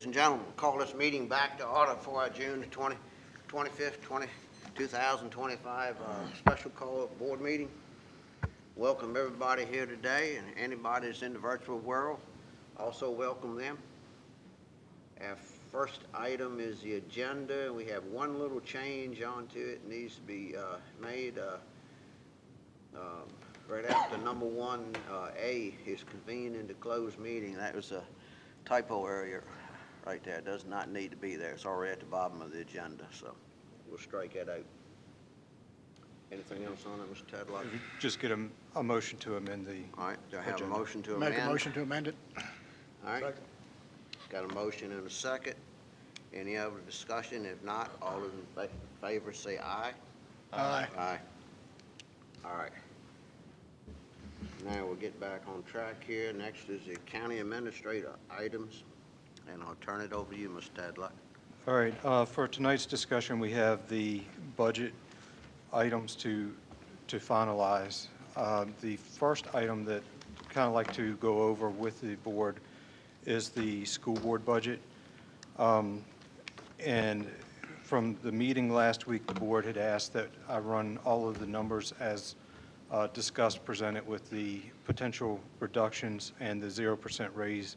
Ladies and gentlemen, we'll call this meeting back to order for our June 25th, 2025 special call board meeting. Welcome everybody here today, and anybody that's in the virtual world, also welcome them. Our first item is the agenda. We have one little change onto it. It needs to be made right after number 1A is convened into closed meeting. That was a typo area right there. It does not need to be there. It's already at the bottom of the agenda, so we'll strike that out. Anything else on it, Mr. Tadlock? Just get a motion to amend the All right, do I have agenda. a motion to amend? Make a motion to amend it. All right. Second. Got a motion and a second. Any other discussion? If not, all those in favor say aye. Aye. Aye. All right. Now we'll get back on track here. Next is the county administrator items, and I'll turn it over to you, Mr. Tadlock. All right, for tonight's discussion, we have the budget items to finalize. The first item that I'd kind of like to go over with the board is the school board budget. And from the meeting last week, the board had asked that I run all of the numbers as discussed, presented with the potential reductions and the 0% raise,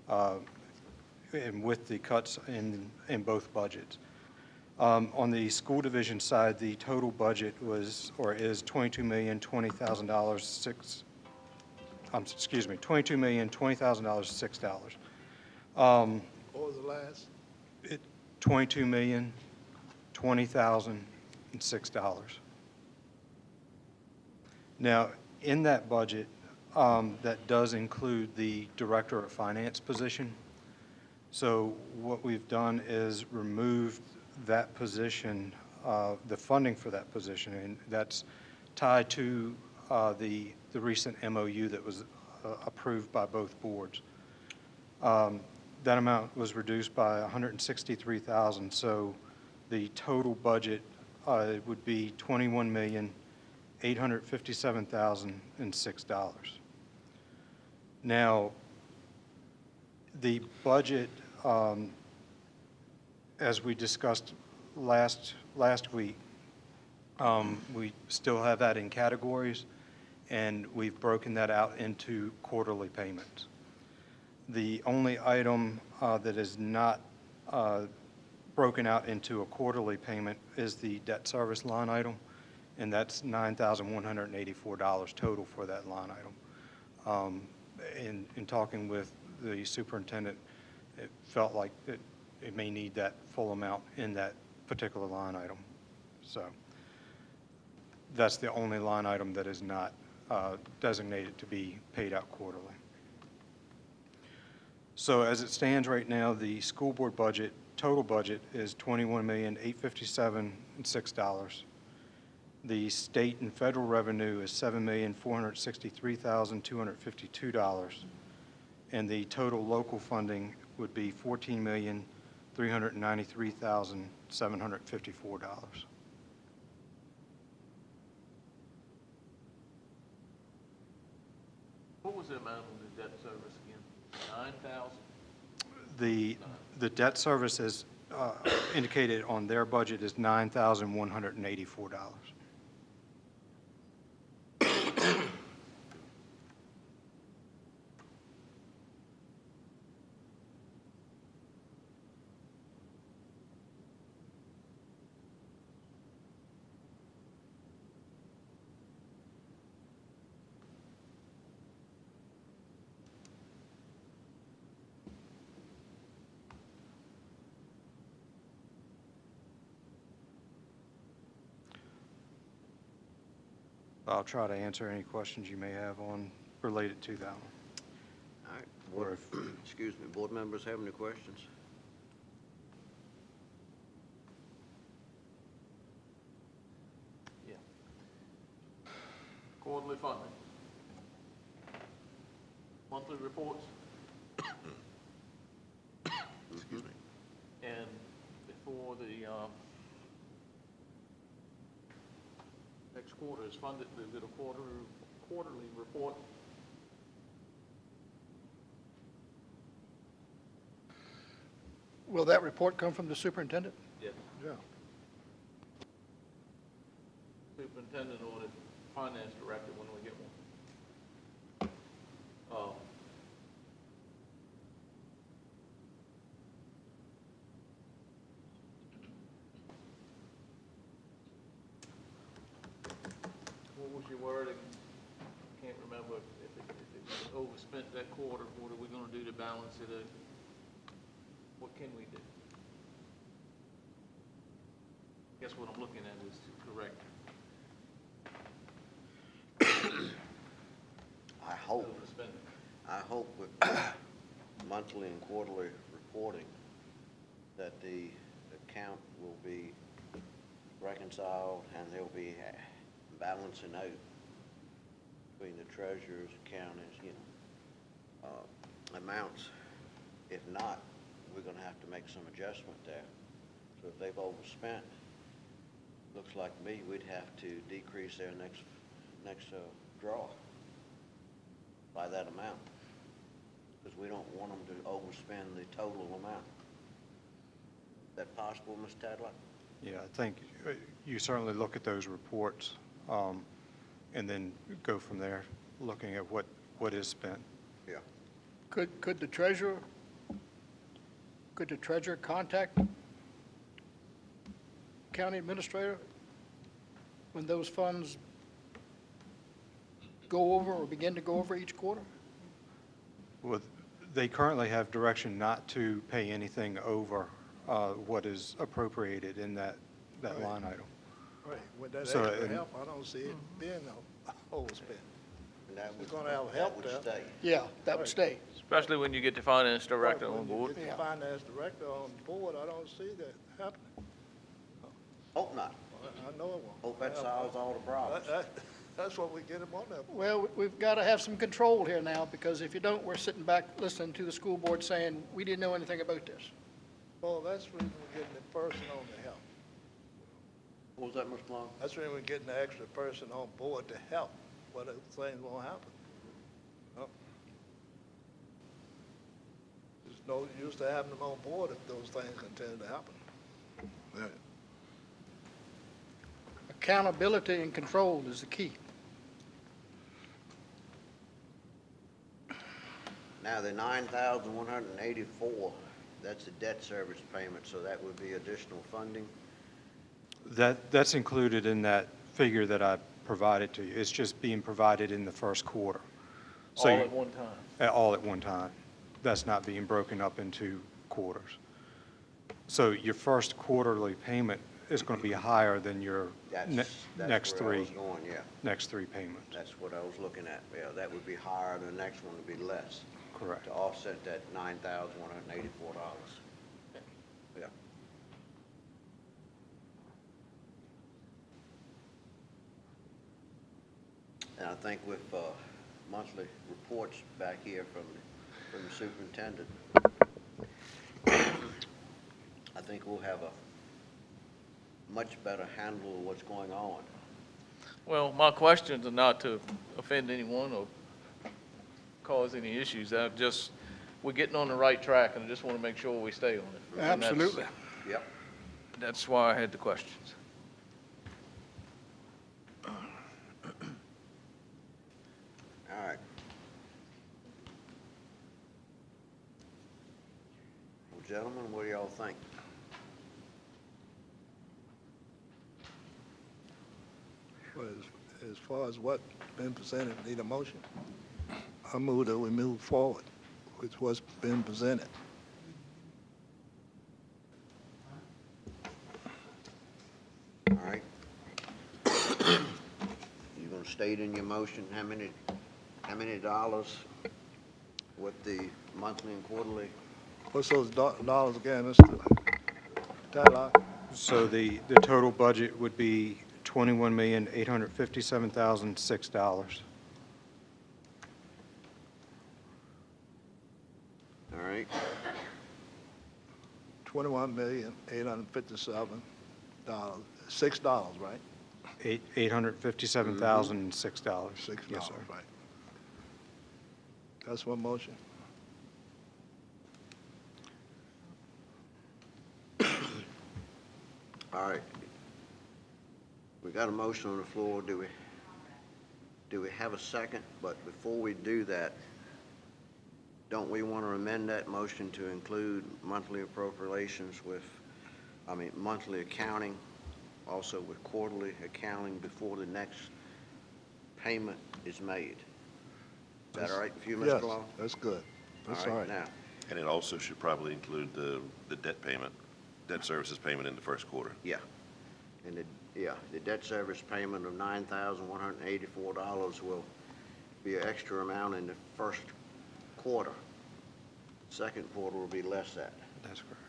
and with the cuts in both budgets. On the school division side, the total budget was, or is, $22,020,000 $6. What was the last? $22,020,006. Now, in that budget, that does include the director of finance position. So what we've done is removed that position, the funding for that position, and that's tied to the recent MOU that was approved by both boards. That amount was reduced by $163,000, so the total budget would be $21,857,006. Now, the budget, as we discussed last week, we still have that in categories, and we've broken that out into quarterly payments. The only item that is not broken out into a quarterly payment is the debt service line item, and that's $9,184 total for that line item. In talking with the superintendent, it felt like it may need that full amount in that particular line item. So that's the only line item that is not designated to be paid out quarterly. So as it stands right now, the school board budget, total budget, is $21,857,006. The state and federal revenue is $7,463,252, and the total local funding would be $14,393,754. What was the amount of the debt service again? 9,000? The debt service is indicated on their budget is $9,184. I'll try to answer any questions you may have on related to that one. All right. Board, excuse me, board members have any questions? Yeah. Quarterly funding. Monthly reports. Excuse me. And before the next quarter is funded, is it a quarterly report? Will that report come from the superintendent? Yes. Yeah. Superintendent or the finance director when we get one. What was your wording? Can't remember if it was overspent that quarter, what are we gonna do to balance it? What can we do? Guess what I'm looking at is correct. I hope with monthly and quarterly reporting that the account will be reconciled and there'll be balancing out between the treasurer's account and, amounts. If not, we're gonna have to make some adjustment there. So if they've overspent, looks like to me, we'd have to decrease their next draw by that amount, because we don't want them to overspend the total amount. Is that possible, Mr. Tadlock? Yeah, I think you certainly look at those reports and then go from there, looking at what is spent. Yeah. Could the treasurer contact county administrator when those funds go over or begin to go over each quarter? Well, they currently have direction not to pay anything over what is appropriated in that Right. line item. Right, with that So, extra and- help, I don't see it being overspent. And that We're would, gonna have that help would there. stay. Yeah, that would Right. stay. Especially when you get the finance director on When you board. get the finance director on board, I don't see that happening. Hope not. I know it won't. Hope that solves all the problems. That's what we get him on there. Well, we've got to have some control here now, because if you don't, we're sitting back listening to the school board saying, we didn't know anything about this. Well, that's the reason we're getting the person on the help. What was that, Mr. Long? That's the reason we're getting the extra person on board to help, but things won't happen. No. There's no use to having them on board if those things continue to happen. Yeah. Accountability and control is the key. Now, the 9,184, that's the debt service payment, so that would be additional funding. That's included in that figure that I provided to you. It's just being provided in the first quarter. So All you- at one time. All at one time. That's not being broken up into quarters. So your first quarterly payment is going to be higher than your That's next where I was three, going, yeah. next three payments. That's what I was looking at. Yeah, that would be higher, the next one would be less. Correct. To offset that $9,184. Yeah. And I think with monthly reports back here from the superintendent, I think we'll have a much better handle of what's going on. Well, my questions are not to offend anyone or cause any issues. We're getting on the right track, and I just want to make sure we stay on it. And that's- Absolutely. Yep. That's why I had the questions. All right. Well, gentlemen, what do y'all think? Well, as far as what's been presented, need a motion. I move that we move forward with what's been presented. All right. You're gonna state in your motion how many dollars with the monthly and quarterly? What's those dollars again, Mr. Tadlock? So the total budget would be $21,857,006. All right, $21,857,000, $6, right? $857,006. $6, Yes, sir. right. That's one motion. All right. We got a motion on the floor. Do we have a second? But before we do that, don't we want to amend that motion to include monthly appropriations monthly accounting, also with quarterly accounting before the next payment is made? Is that all right with you, Mr. Yes, Law? that's good. That's all right. Now, And it also should probably include the debt payment, debt services payment in the first quarter. yeah. And the debt service payment of $9,184 will be an extra amount in the first quarter. Second quarter will be less than that. That's correct.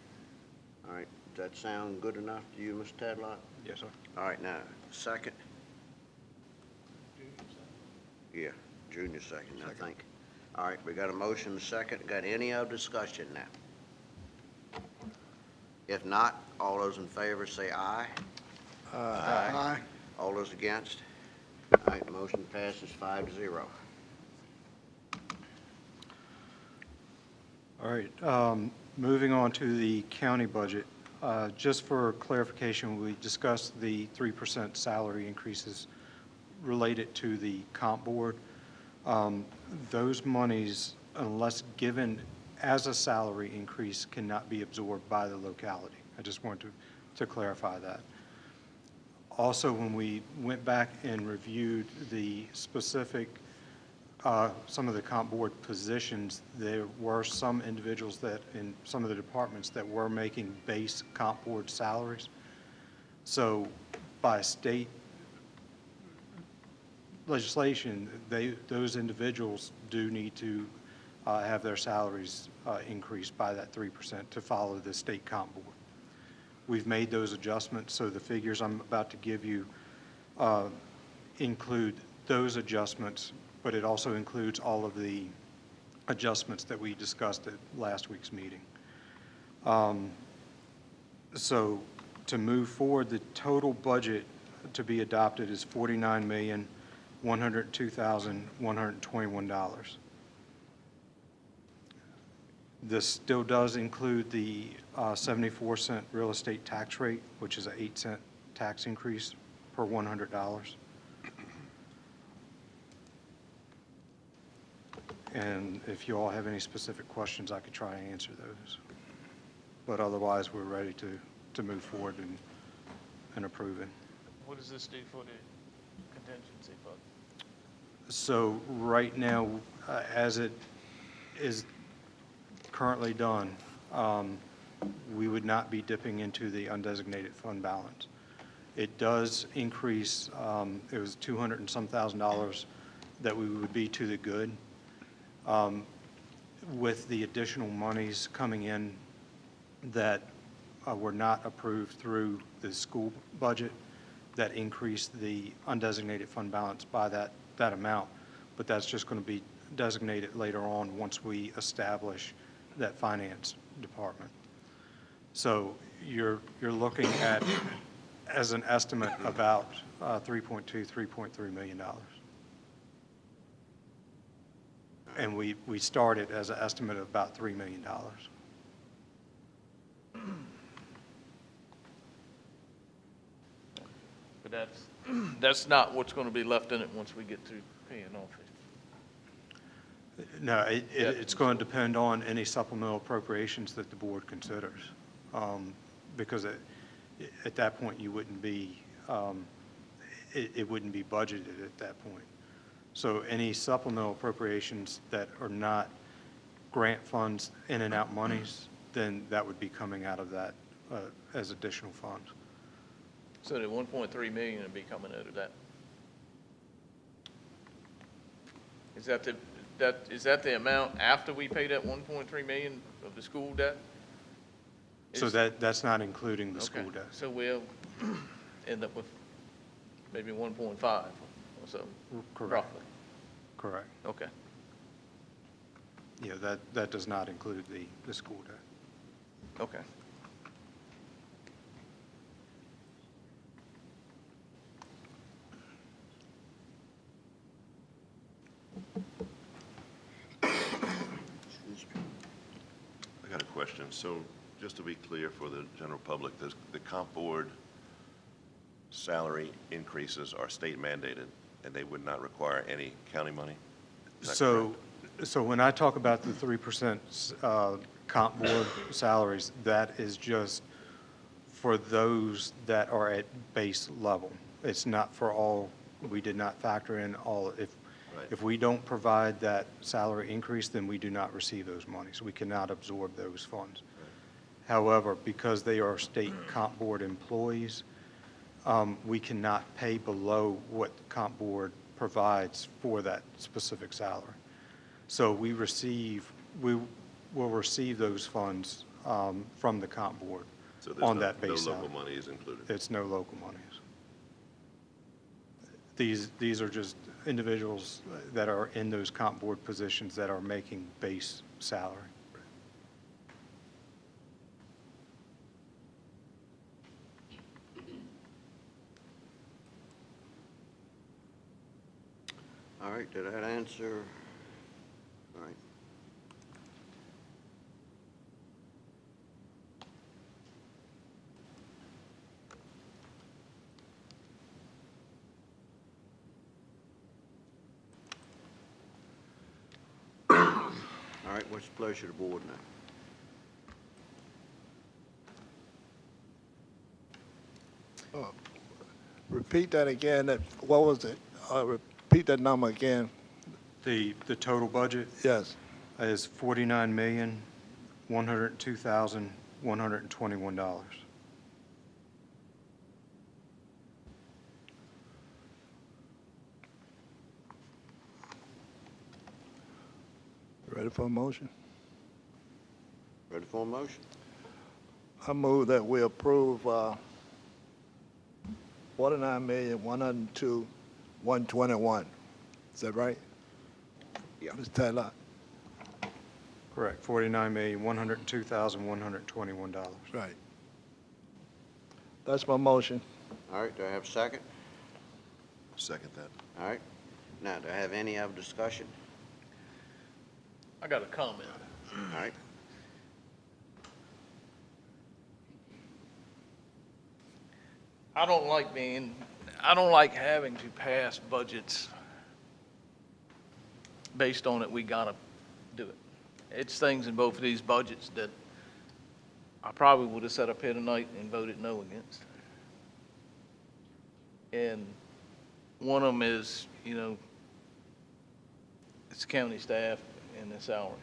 All right, does that sound good enough to you, Mr. Tadlock? Yes, sir. All right, now, second? Yeah, Junior second, I think. All right, we got a motion, second. Got any other discussion now? If not, all those in favor say aye. Aye. All those against? All right, motion passes 5-0. All right, moving on to the county budget. Just for clarification, we discussed the 3% salary increases related to the comp board. Those monies, unless given as a salary increase, cannot be absorbed by the locality. I just want to clarify that. Also, when we went back and reviewed the specific, some of the comp board positions, there were some individuals that, in some of the departments, that were making base comp board salaries. So by state legislation, those individuals do need to have their salaries increased by that 3% to follow the state comp board. We've made those adjustments, so the figures I'm about to give you include those adjustments, but it also includes all of the adjustments that we discussed at last week's meeting. So to move forward, the total budget to be adopted is $49,102,121. This still does include the 74-cent real estate tax rate, which is an 8-cent tax increase per $100. And if you all have any specific questions, I could try and answer those. But otherwise, we're ready to move forward and approve it. What does this do for the contingency fund? So right now, as it is currently done, we would not be dipping into the undesignated fund balance. It does increase, it was 200 and some $1,000 that we would be to the good. With the additional monies coming in that were not approved through the school budget, that increased the undesignated fund balance by that amount, but that's just going to be designated later on once we establish that finance department. So you're looking at, as an estimate, about $3.3 million. And we started as an estimate of about $3 million. But that's not what's going to be left in it once we get through paying off it. No, it's going to depend on any supplemental appropriations that the board considers, because at that point you wouldn't be, it wouldn't be budgeted at that point. So any supplemental appropriations that are not grant funds, in and out monies, then that would be coming out of that as additional funds. So the 1.3 million would be coming out of that. Is that the amount after we pay that 1.3 million of the school debt? So that's not including the school debt. So we'll end up with maybe 1.5 or so, Correct. roughly. Correct. Okay. Yeah, that does not include the school debt. Okay. I got a question. So just to be clear for the general public, the comp board salary increases are state mandated, and they would not require any county money? Is that So, so when I talk about the 3% comp board salaries, that is just for those that are at base level. It's not for all, we did not factor in all. Right. If we don't provide that salary increase, then we do not receive those monies. We cannot absorb those funds. However, because they are state comp board employees, we cannot pay below what the comp board provides for that specific salary. So we will receive those funds from the comp board So there's on no- that base No salary. local money is included? It's no local monies. These are just individuals that are in those comp board positions that are making base salary. All right, did that answer? All right. All right, what's the pleasure of the board now? Repeat that again. What was it? Repeat that number again. The total budget Yes. is $49,102,121. Ready for a motion? Ready for a motion? I move that we approve $49,102,121. Is that right? Yeah. Ms. Taylor? Correct, $49,102,121. Right. That's my motion. All right, do I have a second? Second that. All right. Now, do I have any other discussion? I got a comment. All right. I don't like having to pass budgets based on it, we gotta do it. It's things in both of these budgets that I probably would have sat up here tonight and voted no against. And one of them is, it's county staff and their salaries.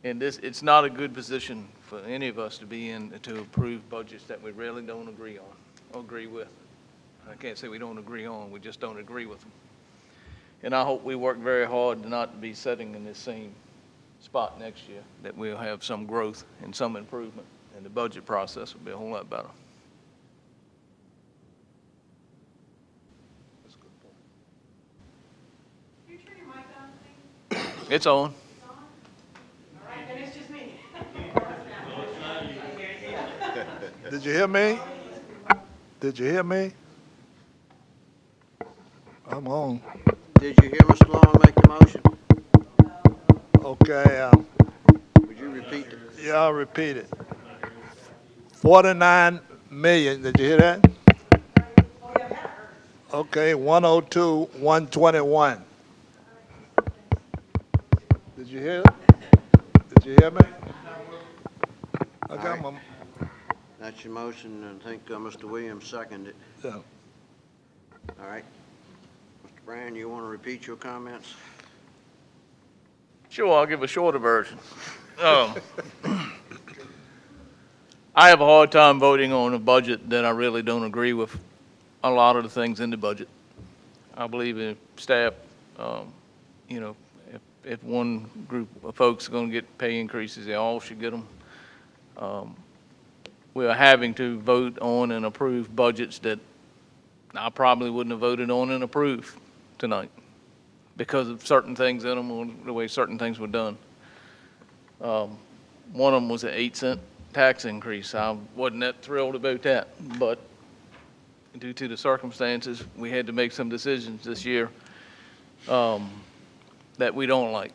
And it's not a good position for any of us to be in, to approve budgets that we really don't agree on or agree with. I can't say we don't agree on, we just don't agree with them. And I hope we work very hard not to be sitting in this same spot next year, that we'll have some growth and some improvement, and the budget process will be a whole lot better. Can you turn your mic on, please? It's on. All right, then it's just me. Did you hear me? Did you hear me? I'm on. Did you hear Mr. Long make the motion? Okay, Would you repeat it? yeah, I'll repeat it. 49 million, did you hear that? Okay, 102, 121. Did you hear it? Did you hear me? I got my, That's your motion, and I think Mr. Williams seconded it. yeah. All right. Mr. Brand, you want to repeat your comments? Sure, I'll give a shorter version. I have a hard time voting on a budget that I really don't agree with a lot of the things in the budget. I believe if staff, if one group of folks are going to get pay increases, they all should get them. We are having to vote on and approve budgets that I probably wouldn't have voted on and approved tonight because of certain things in them or the way certain things were done. One of them was an 8-cent tax increase. I wasn't that thrilled about that, but due to the circumstances, we had to make some decisions this year that we don't like.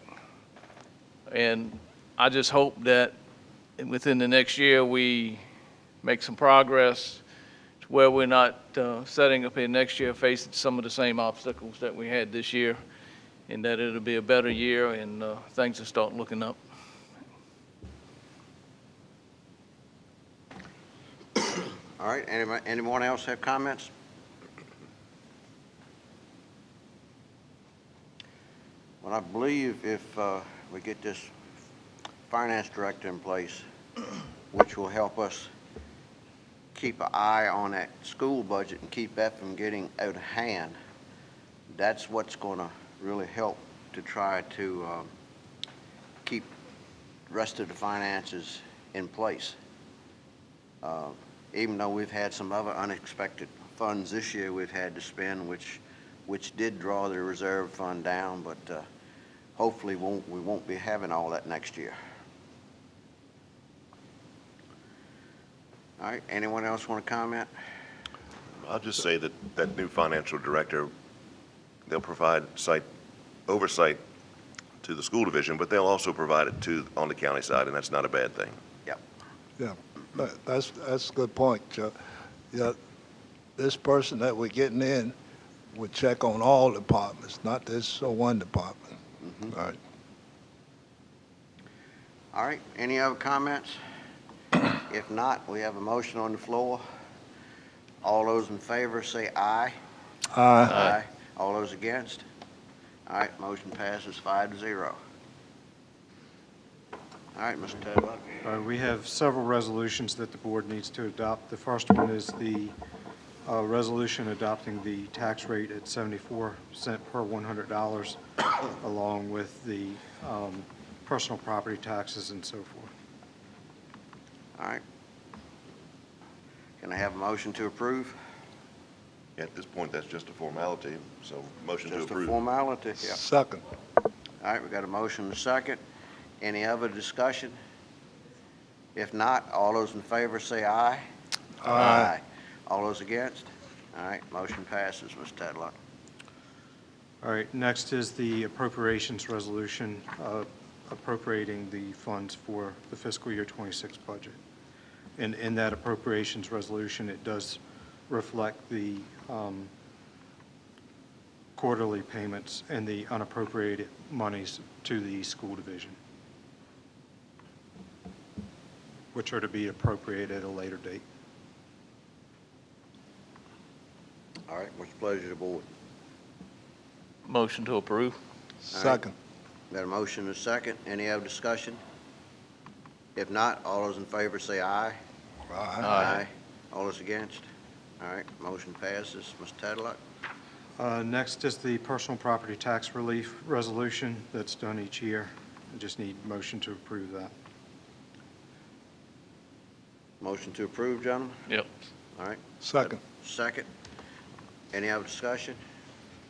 And I just hope that within the next year, we make some progress to where we're not setting up here next year facing some of the same obstacles that we had this year, and that it'll be a better year and things will start looking up. All right, anyone else have comments? Well, I believe if we get this finance director in place, which will help us keep an eye on that school budget and keep that from getting out of hand, that's what's going to really help to try to keep the rest of the finances in place. Even though we've had some other unexpected funds this year we've had to spend, which did draw the reserve fund down, but hopefully we won't be having all that next year. All right, anyone else want to comment? I'll just say that that new financial director, they'll provide oversight to the school division, but they'll also provide it on the county side, and that's not a bad thing. Yep. Yeah, that's a good point, Chuck. Yeah, this person that we're getting in would check on all departments, not this one department. Mm-hmm. All right. All right, any other comments? If not, we have a motion on the floor. All those in favor say aye. Aye. All those against? All right, motion passes 5-0. All right, Mr. Tadlock. We have several resolutions that the board needs to adopt. The first one is the resolution adopting the tax rate at 74 cents per $100, along with the personal property taxes and so forth. All right. Can I have a motion to approve? At this point, that's just a formality, so motion to Just a approve. formality, yeah. Second. All right, we got a motion and a second. Any other discussion? If not, all those in favor say aye. Aye. All those against? All right, motion passes, Mr. Tadlock. All right, next is the appropriations resolution appropriating the funds for the fiscal year 26 budget. And in that appropriations resolution, it does reflect the quarterly payments and the unappropriated monies to the school division, which are to be appropriated at a later date. All right, what's the pleasure of the board? Motion to approve. Second. Got a motion and a second. Any other discussion? If not, all those in favor say aye. Aye. All those against? All right, motion passes. Mr. Tadlock? Next is the personal property tax relief resolution that's done each year. I just need motion to approve that. Motion to approve, gentlemen? Yep. All right, Second. second. Any other discussion?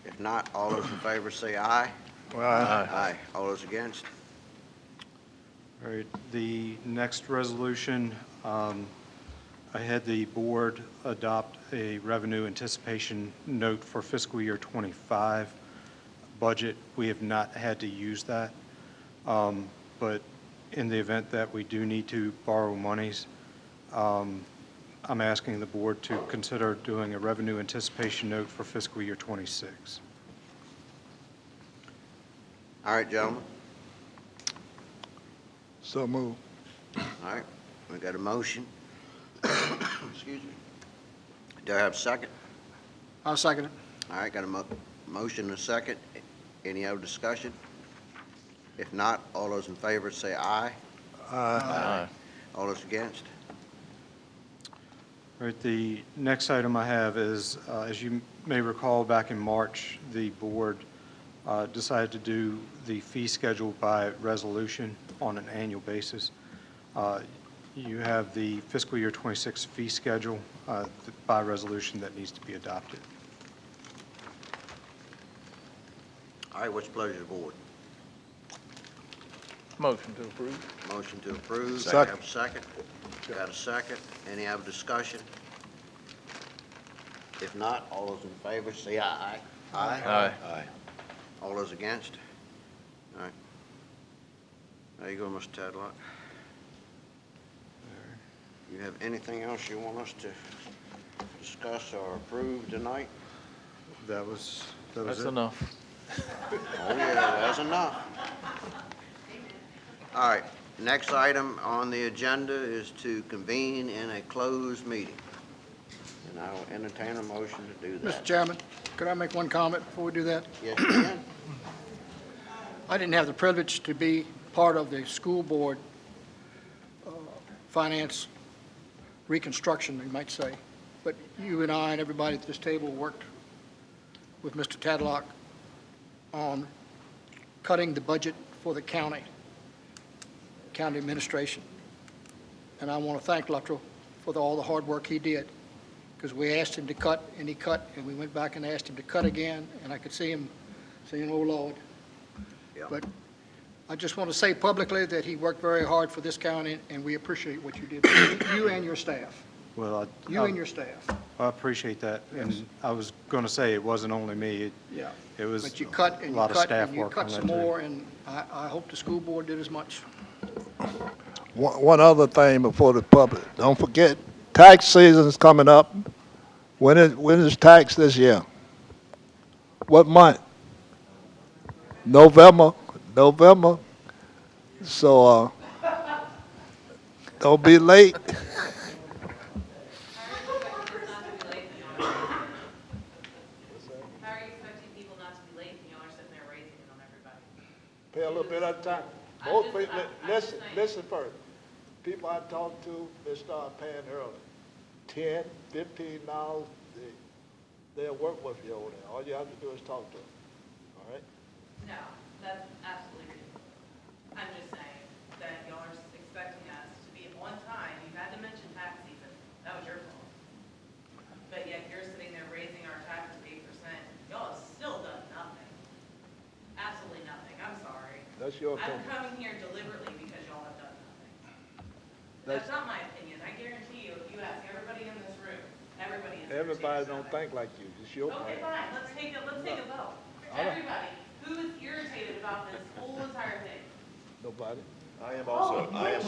If not, all those in favor say aye. Aye. All those against? All right, the next resolution, I had the board adopt a revenue anticipation note for fiscal year 25 budget. We have not had to use that, but in the event that we do need to borrow monies, I'm asking the board to consider doing a revenue anticipation note for fiscal year 26. All right, gentlemen. So move. All right, we got a motion. Excuse me. Do I have a second? I'll second it. All right, got a motion and a second. Any other discussion? If not, all those in favor say aye. Aye. All those against? All right, the next item I have is, as you may recall, back in March, the board decided to do the fee schedule by resolution on an annual basis. You have the fiscal year 26 fee schedule by resolution that needs to be adopted. All right, what's the pleasure of the board? Motion to approve. Motion to approve. Second. Have a second? Got a second. Any other discussion? If not, all those in favor say aye. Aye. Aye. All those against? All right. There you go, Mr. Tadlock. you have anything else you want us to discuss or approve tonight? That was That's it. enough. Oh, yeah, that's enough. All right, next item on the agenda is to convene in a closed meeting. And I will entertain a motion to do Mr. that. Chairman, could I make one comment before we do that? Yes, you can. I didn't have the privilege to be part of the school board finance reconstruction, you might say. But you and I and everybody at this table worked with Mr. Tadlock on cutting the budget for the county administration. And I want to thank Luttrell for all the hard work he did, because we asked him to cut, and he cut, and we went back and asked him to cut again, and I could see him saying, "Oh, Lord." Yeah. But I just want to say publicly that he worked very hard for this county, and we appreciate what you did, you and your staff, Well, you and your staff. I appreciate that. Yes. And I was going to say, it wasn't only me. Yeah. It was But you cut, a and you lot of cut, staff and you work on cut that, some too. more, and I hope the school board did as much. One other thing before the public, don't forget, tax season's coming up. When is tax this year? What month? November. So, don't be late. How are you expecting people not to be late when y'all are sitting there raising it on everybody? Pay a little bit at a time. I'm just saying. Listen first. People I talk to, they start paying early. $10, $15, they'll work with you over there. All you have to do is talk to them, all right? No, that's absolutely ridiculous. I'm just saying that y'all are expecting us to be on time. You had to mention tax season. That was your fault. But yet you're sitting there raising our taxes 8%. Y'all have still done nothing. Absolutely nothing. I'm sorry. That's your I'm opinion. coming here deliberately because y'all have done nothing. That's- That's not my opinion. I guarantee you, if you ask everybody in this room, everybody is. Everybody don't think like you. It's your Okay, opinion. fine, let's take a vote. I don't- Everybody, who is irritated about this whole entire thing? Nobody. I am also, I am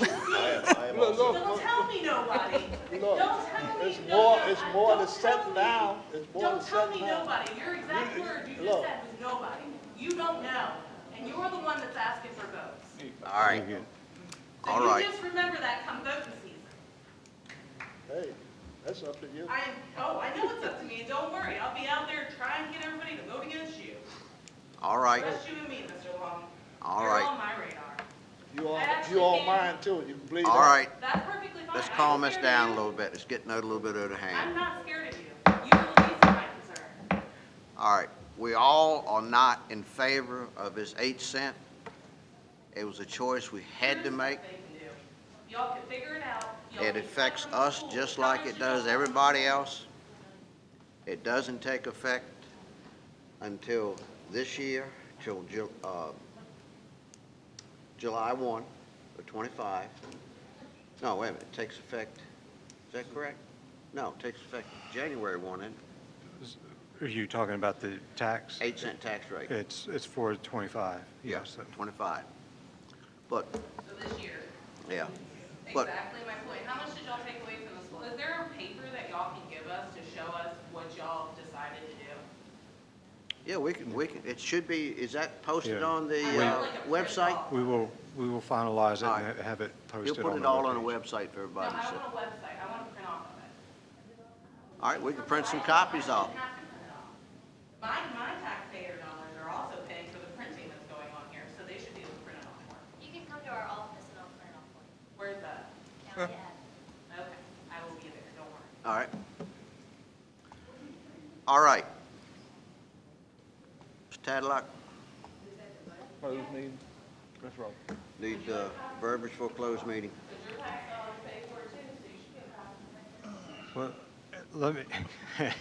Look, also. look, Don't tell me nobody. Look, Don't tell me. it's no, more, it's no, more than don't tell sitting me. down. It's more than Don't tell sitting me down. nobody. Your exact word you just look. said was nobody. You don't know, and you're the one that's asking for votes. All right, So all you right. just remember that come voting season. Hey, that's up to you. I know it's up to me, and don't worry, I'll be out there trying to get everybody to vote against you. All right, Just you and me, Mr. Long. all You're right, on my radar. You all mine too. You can believe that. all right. That's perfectly fine. Let's I'm calm not this scared down a of you. little bit. It's getting a little bit out of hand. I'm not scared of you. You are the least of my concern. All right, we all are not in favor of his 8 cent. It was a choice we had to Here's make. what they can do. Y'all can figure it out. Y'all It can affects cut from us school. just How like much it did y'all does cut from everybody school? else. It doesn't take effect until this year, till July 1 of '25. No, wait a minute, it takes effect, is that correct? No, it takes effect January 1, isn't it? Are you talking about the tax? 8 cent tax rate. It's for 25, Yeah, yes. 25. But, So this year, yeah, but, exactly my point. How much did y'all take away from the school? Is there a paper that y'all can give us to show us what y'all decided to do? yeah, we can, it should be, is that posted Yeah. on the I want like a print website? off. We will finalize it All and right. have it You'll posted put on it the all on the webpage. website for No, everybody I to see. want a website. I want a print off of it. All right, we can print some copies off. I shouldn't have to print it off. My taxpayer dollars are also paying for the printing that's going on here, so they should be able to print it off more. You can come to our office and I'll print it off for you. Where's that? County ad. Okay, I will be there, don't worry. All right. All right. Mr. Tadlock, Closed meeting. That's right. need verbiage for a closed meeting. But your tax dollars pay for it too, so you should get a copy. Well, let me,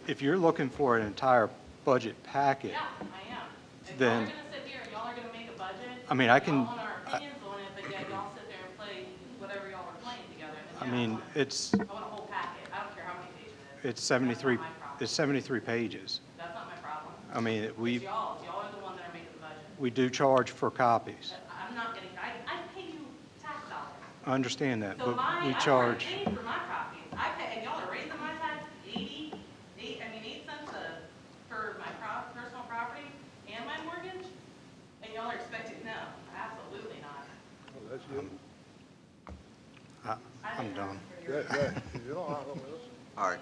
if you're looking for an entire budget packet, Yeah, I am. If y'all are Then- gonna sit here and y'all are gonna make a budget. I mean, I can- Y'all want our opinions on it, but yet y'all sit there and play whatever y'all are playing together. I and then mean, I want a whole packet. I don't care how many pages it is. it's 73, That's not my problem. it's 73 pages. That's not my problem. I mean, It's y'all are the one that are making the budget. we do charge for copies. I'm not getting, I pay you tax dollars. I understand that, So but my, we I've charge, already paid for my properties. I pay, and y'all are raising my tax 8 cents for my personal property and my mortgage? And y'all are expecting, no, absolutely not. Well, that's you. I'm done. You don't have to listen. All right,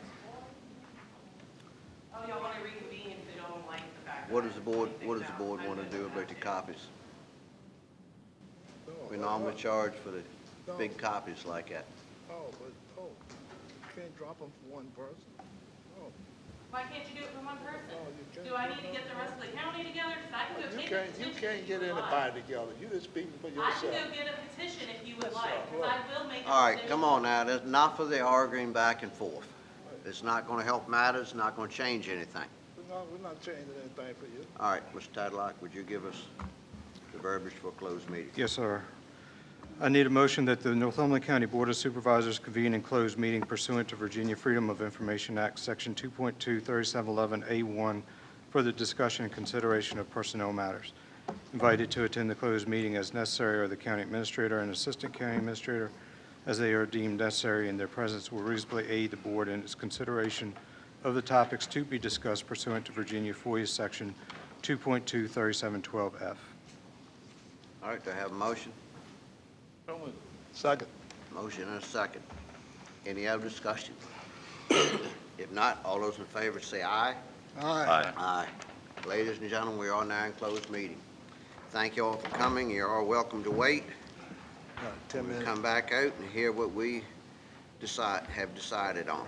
Oh, y'all want to reconvene if you don't like the fact that. what does the board want I'm to good do with about that the too. copies? No, We normally charge for the big copies like that. You can't drop them for one person. No. Why can't you do it for one person? No, you can't Do I do need to that. get the rest of the county together? Because I can go You take a can't, petition. you can't if get would like. anybody together. You just speaking for I can yourself. go get a petition if you would Yes, like, sir. because I will make a petition. All right, come on now, that's not for the arguing back and forth. It's not gonna help matters, not gonna change anything. We're not changing anything for you. All right, Mr. Tadlock, would you give us the verbiage for a closed meeting? Yes, sir. I need a motion that the Northumberland County Board of Supervisors convene and close meeting pursuant to Virginia Freedom of Information Act, Section 2.2, 3711A1, for the discussion and consideration of personnel matters. Invited to attend the closed meeting as necessary are the county administrator and assistant county administrator, as they are deemed necessary, and their presence will reasonably aid the board in its consideration of the topics to be discussed pursuant to Virginia FOIA Section 2.2, 3712F. All right, do I have a motion? Second. Motion and a second. Any other discussion? If not, all those in favor say aye. All right. Aye. Ladies and gentlemen, we are now in closed meeting. Thank you all for coming. You are welcome to wait. 10 We'll minutes. come back out and hear what we have decided on.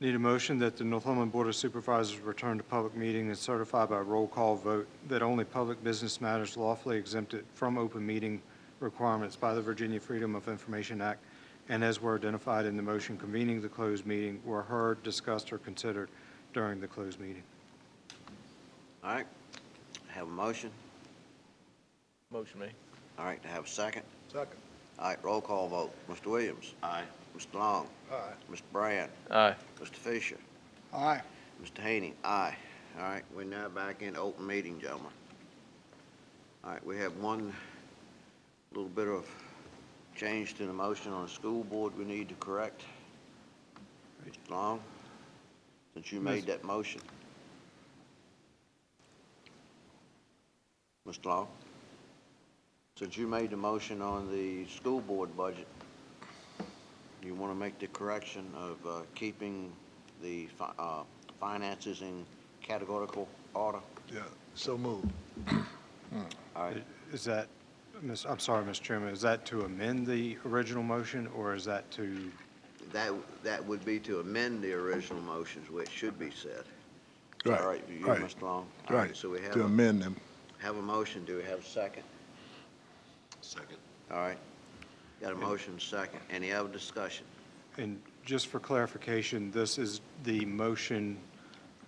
Need a motion that the Northumberland Board of Supervisors return to public meeting and certify by roll call vote that only public business matters lawfully exempted from open meeting requirements by the Virginia Freedom of Information Act and as were identified in the motion convening the closed meeting were heard, discussed, or considered during the closed meeting. All right, have a motion. Motion made. All right, to have a second. Second. All right, roll call vote. Mr. Williams? Aye. Mr. Long? Aye. Mr. Brand? Aye. Mr. Fisher? All right. Mr. Haney? Aye. All right, we're now back in open meeting, gentlemen. All right, we have one little bit of change to the motion on the school board we need to correct. Mr. Long, since you made that motion. Mr. Long, since you made the motion on the school board budget, you want to make the correction of keeping the finances in categorical order? Yeah, so move. All right, Is that, I'm sorry, Mr. Chairman, is that to amend the original motion or is that to, that would be to amend the original motions, which should be said. Right, All right, you, right, Mr. Long? All Right, So we have to amend them. have a motion. Do we have a second? Second. All right. Got a motion, second. Any other discussion? and just for clarification, this is the motion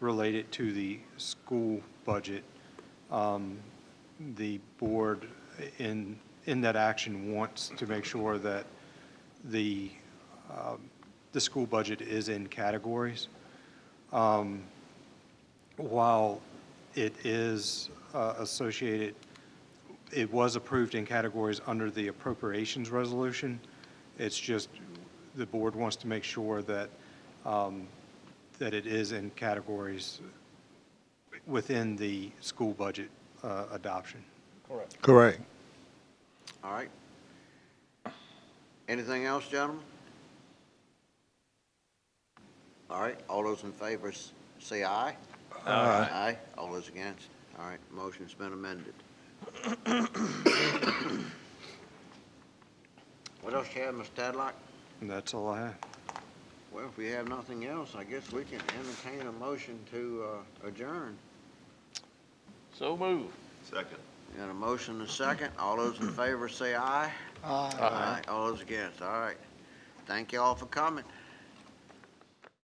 related to the school budget. The board in that action wants to make sure that the school budget is in categories. While it is associated, it was approved in categories under the appropriations resolution. It's just the board wants to make sure that that it is in categories within the school budget adoption. Correct. All right. Anything else, gentlemen? All right, all those in favor say aye. Aye. Aye. All those against? All right, motion's been amended. What else you have, Mr. Tadlock? And that's all I have. Well, if we have nothing else, I guess we can entertain a motion to adjourn. So move. Second. Got a motion and a second. All those in favor say aye. Aye. Aye. All those against? All right. Thank you all for coming.